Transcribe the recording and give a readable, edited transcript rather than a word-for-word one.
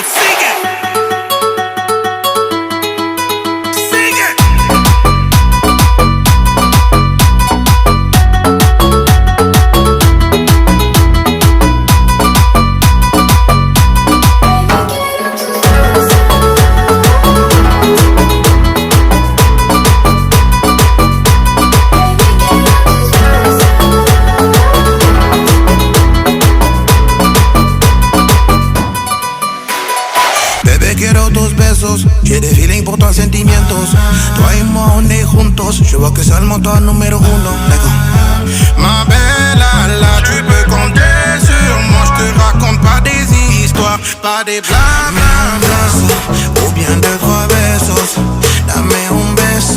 sigue. Sigue. Bebé, quiero tus besos, j'ai des feelings pour toi, sentimientos. Toi et moi, on est juntos, je vois que c'est le moteur numéro uno. Ma belle, là, tu peux compter sur moi. Je te raconte pas des histoires, pas des blablabla. Ou bien deux, trois besos, dame un beso